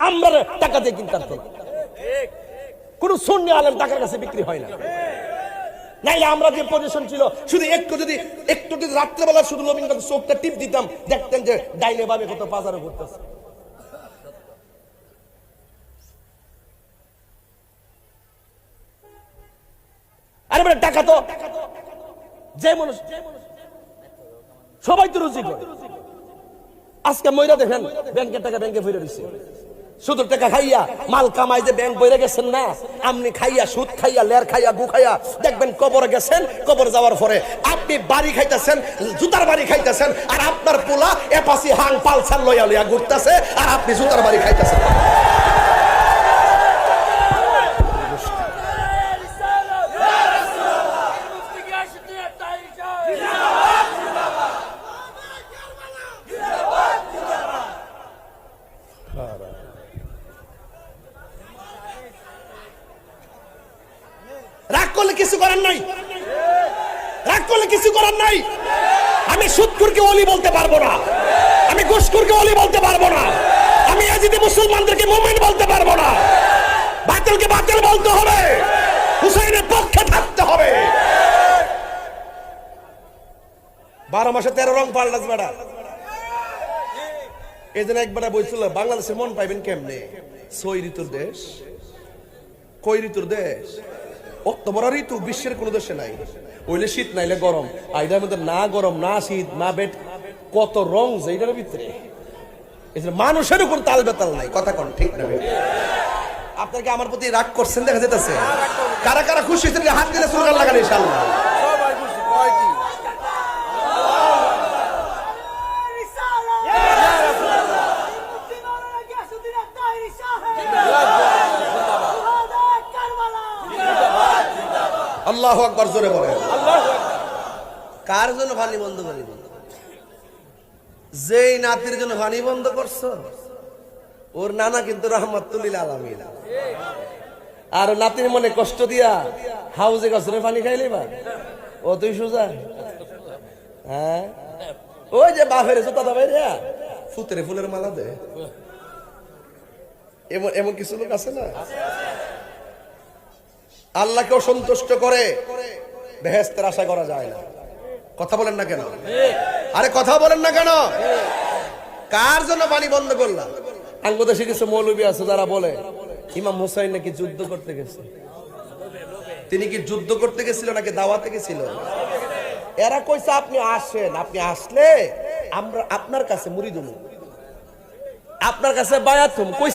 আমরা টাকা দিয়ে কিনতাম। কোন সুন্নি আলেম টাকার কাছে বিক্রি হয় না। নাইলে আমরা যে পজিশন ছিল, শুধু একটু যদি রাত্রেবেলা শুধু নবীন চোখটা টিপ দিতাম, দেখতেন যে ডাইনে বামে কত বাজারে ঘুরতেছে। আরে বলে টাকা তো যে মানুষ সবাই তো রুজি করে। আজকে মইরা দেখেন ব্যাংকের টাকা ব্যাংকে ফিরে দিচ্ছে, সুদের টাকা খাইয়া মাল কামাই যে ব্যাংক বইরে গেছেন না, আপনি খাইয়া সুদ খাইয়া লের খাইয়া গু খাইয়া দেখবেন কবরে গেছেন। কবর যাওয়ার পরে আপনি বাড়ি খাইতেছেন, জুতার বাড়ি খাইতেছেন, আর আপনার পোলা এপাসি হাং পালসার লইয়া লইয়া ঘুরতেছে, আর আপনি জুতার বাড়ি খাইতেছেন। রাগ করলে কিছু করার নাই, রাগ করলে কিছু করার নাই। আমি সুদখোরকে ওলি বলতে পারবো না, আমি ঘুষখোরকে ওলি বলতে পারবো না, আমি ইয়াজিদি মুসলমানদেরকে মুমিন বলতে পারবো না। বাতিলকে বাতিল বলতে হবে, হুসাইনের পক্ষে থাকতে হবে। 12 মাসে 13 রং পাল্টাস বেড়া। এই জন্য একবার বলছিল বাংলাদেশের মন পাইবেন কেমনে? 6 ঋতুর দেশ, কই ঋতুর দেশ? অত বড় ঋতু বিশ্বের কোন দেশে নাই। ওইলে শীত নাইলে গরম, আইদার মধ্যে না গরম না শীত না বেট, কত রং যে এটার ভিতরে। মানুষের উপর তাল বেতাল নাই, কথা কোন ঠিক না? আপনাকে আমার প্রতি রাগ করছেন দেখা যেতেছে। কারা কারা খুশি হয়েছেন হাত দিলে স্লোগান লাগান ইনশাআল্লাহ। আল্লাহু আকবার, জোরে বলেন। কার জন্য পানি বন্ধ করি? যেই নাতির জন্য পানি বন্ধ করছো, ওর নানা কিন্তু রাহমাতুল লিল আলামিন। আর নাতির মনে কষ্ট দিয়া হাউজে গছরে পানি খাইলে বা ও তুই সুজা। হ্যাঁ, ওই যে বাপের জুতা দাবাই রে ফুতেরে ফুলের মালা দে, এমন এমন কিছু লোক আছে না? আল্লাহকে অসন্তুষ্ট করে বেহেশতের আশা করা যায় না। কথা বলেন না কেন? আরে কথা বলেন না কেন? কার জন্য পানি বন্ধ করলাম? বাংলাদেশে কিছু মৌলবী আছে যারা বলে ইমাম হুসাইন নাকি যুদ্ধ করতে গেছে। তিনি কি যুদ্ধ করতে গেছিল নাকি দাওয়াতে গেছিল? এরা কইছে আপনি আসেন, আপনি আসলে আমরা আপনার কাছে মুরিদ হবো, আপনার কাছে বায়াত হবো।